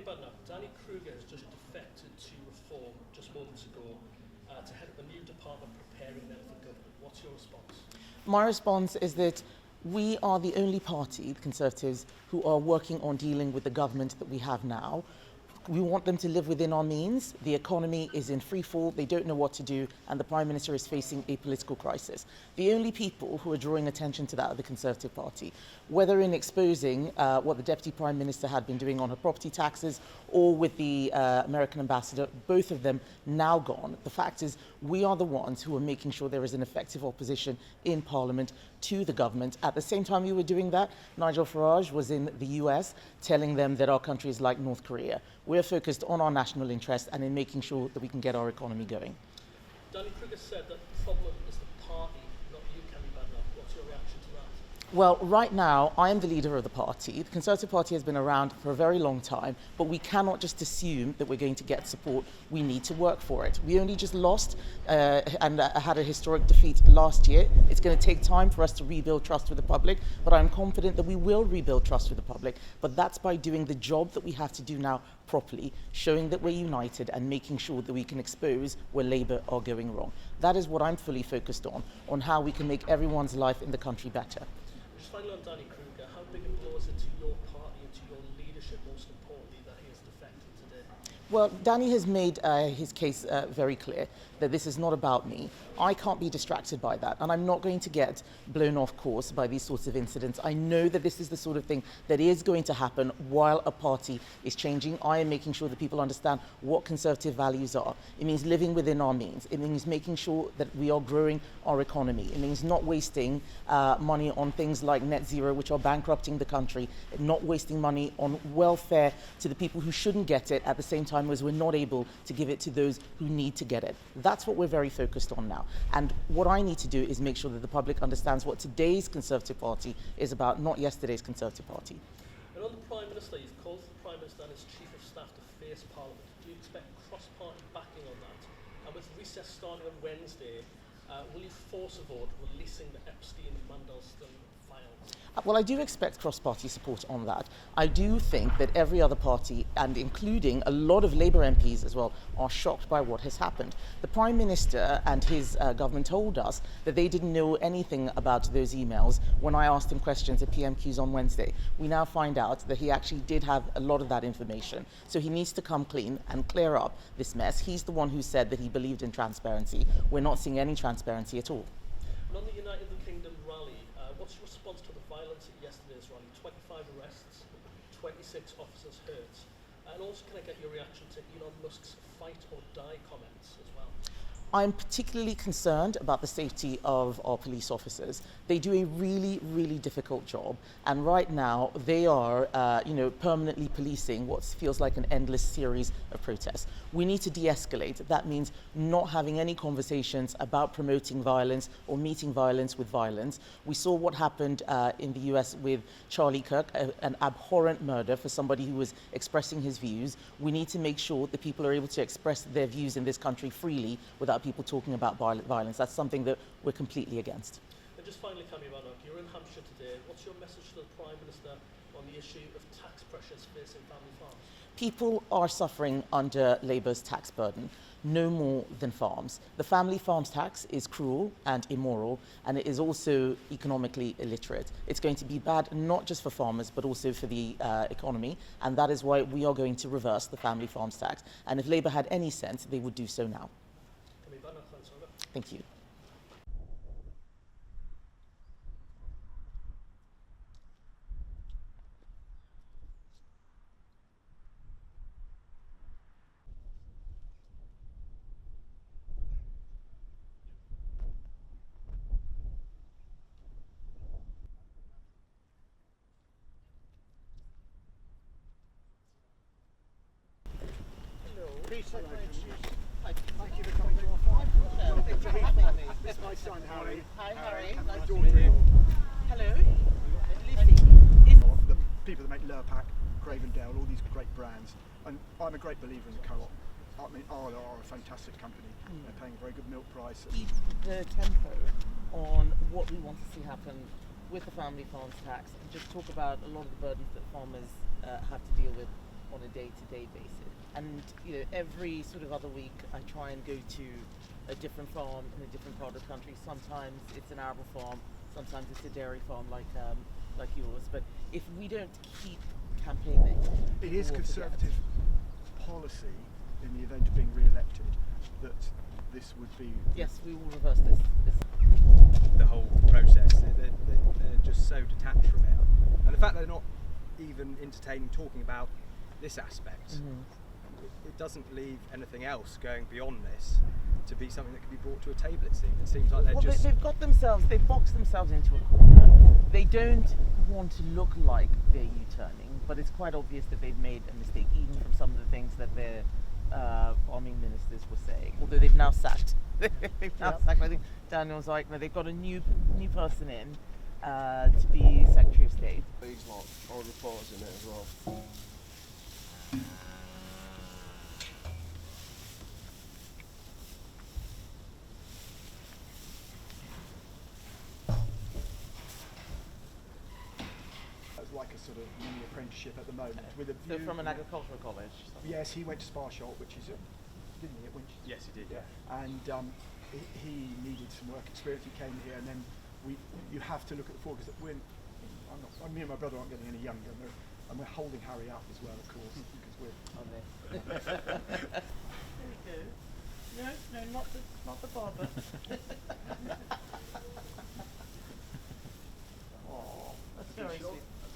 Badenoch, Danny Kruger has just defected to Reform just moments ago to head up a new department preparing them for government. What's your response? My response is that we are the only party, the Conservatives, who are working on dealing with the government that we have now. We want them to live within our means. The economy is in free fall, they don't know what to do, and the Prime Minister is facing a political crisis. The only people who are drawing attention to that are the Conservative Party, whether in exposing what the Deputy Prime Minister had been doing on her property taxes or with the American ambassador, both of them now gone. The fact is, we are the ones who are making sure there is an effective opposition in Parliament to the government. At the same time we were doing that, Nigel Farage was in the US telling them that our country is like North Korea. We're focused on our national interest and in making sure that we can get our economy going. Danny Kruger said that the problem is the party, not you, Kemi Badenoch. What's your reaction to that? Well, right now, I am the leader of the party. The Conservative Party has been around for a very long time, but we cannot just assume that we're going to get support. We need to work for it. We only just lost and had a historic defeat last year. It's going to take time for us to rebuild trust with the public, but I'm confident that we will rebuild trust with the public. But that's by doing the job that we have to do now properly, showing that we're united and making sure that we can expose where Labour are going wrong. That is what I'm fully focused on how we can make everyone's life in the country better. Just finally on Danny Kruger, how big a blow is it to your party and to your leadership, most importantly, that he has defected today? Well, Danny has made his case very clear that this is not about me. I can't be distracted by that, and I'm not going to get blown off course by these sorts of incidents. I know that this is the sort of thing that is going to happen while a party is changing. I am making sure that people understand what Conservative values are. It means living within our means. It means making sure that we are growing our economy. It means not wasting money on things like net zero, which are bankrupting the country, not wasting money on welfare to the people who shouldn't get it at the same time as we're not able to give it to those who need to get it. That's what we're very focused on now. And what I need to do is make sure that the public understands what today's Conservative Party is about, not yesterday's Conservative Party. And on the Prime Minister, you've called for the Prime Minister and his Chief of Staff to face Parliament. Do you expect cross-party backing on that? And with recess starting on Wednesday, will you force a vote releasing the Epstein-Mandelstam files? Well, I do expect cross-party support on that. I do think that every other party, and including a lot of Labour MPs as well, are shocked by what has happened. The Prime Minister and his government told us that they didn't know anything about those emails when I asked him questions at PMQs on Wednesday. We now find out that he actually did have a lot of that information. So he needs to come clean and clear up this mess. He's the one who said that he believed in transparency. We're not seeing any transparency at all. And on the United Kingdom rally, what's your response to the violence at yesterday's rally? 25 arrests, 26 officers hurt. And also, can I get your reaction to Elon Musk's fight or die comments as well? I'm particularly concerned about the safety of our police officers. They do a really, really difficult job, and right now they are, permanently policing what feels like an endless series of protests. We need to de-escalate. That means not having any conversations about promoting violence or meeting violence with violence. We saw what happened in the US with Charlie Kirk, an abhorrent murder for somebody who was expressing his views. We need to make sure that people are able to express their views in this country freely without people talking about violence. That's something that we're completely against. And just finally, Kemi Badenoch, you're in Hampshire today. What's your message to the Prime Minister on the issue of tax pressures facing family farms? People are suffering under Labour's tax burden, no more than farms. The family farms tax is cruel and immoral, and it is also economically illiterate. It's going to be bad not just for farmers, but also for the economy, and that is why we are going to reverse the family farms tax. And if Labour had any sense, they would do so now. Thank you. Please take my excuse. Thank you for coming to our farm. This is my son Harry. Hi Harry. And my Nice to daughter. meet you. Hello. Lucy. The people that make Lurpak, Cravendale, all these great brands. And I'm a great believer in the co-op. I mean, Arla are a fantastic company. They're paying a very good milk price. Keep the tempo on what we want to see happen with the family farms tax, and just talk about a lot of the burdens that farmers have to deal with on a day-to-day basis. And every sort of other week, I try and go to a different farm in a different part of the country. Sometimes it's an arable farm, sometimes it's a dairy farm like yours. But if we don't keep campaigning, it is will forget. Conservative policy in the event of being re-elected that this would be. Yes, we will reverse this. The whole process, they're just so detached from it, and the fact they're not even entertaining talking about this aspect, it doesn't leave anything else going beyond this to be something that can be brought to a table. It seems like they've boxed themselves into a corner. They don't want to look like they're U-turning, but it's quite obvious that they've made a mistake, even from some of the things that their farming ministers were saying. Although they've now sacked, I think Daniel's like, they've got a new person in to be Secretary of State. These lot are reporters in it as well. Like a sort of mini apprenticeship at the moment, with a view. So from an agricultural college. Yes, he went to Sparshot, which is didn't he? At Wiltshire? Yes, he did. Yeah, and he needed some work experience. He came here, and then you have to look at the forward because me and my brother aren't getting any younger, and we're holding Harry up as well, of course, because we're